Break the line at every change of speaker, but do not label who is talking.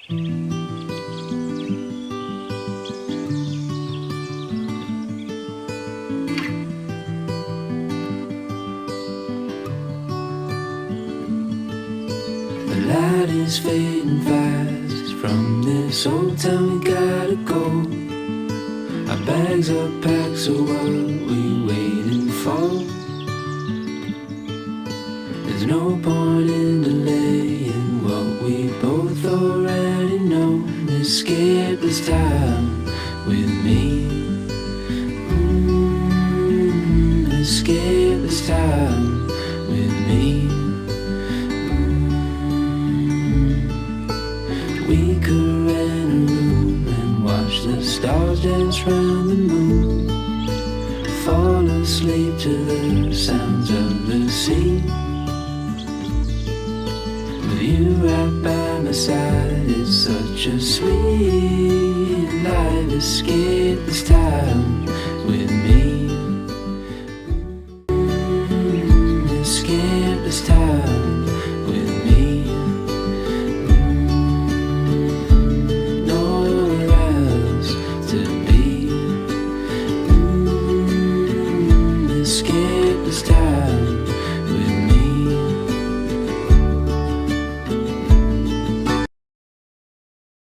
The light is fading fast. From this old town we gotta go. Our bags are packed, so what we waiting for? There's no point in delaying what we both already know. Escape this time with me. Escape this time with me. We could rent a room and watch the stars dance round the moon. Fall asleep to the sounds of the sea. With you right by my side, it's such a sweet life. Escape this time with me. Escape this time with me. Nowhere else to be. Escape this time.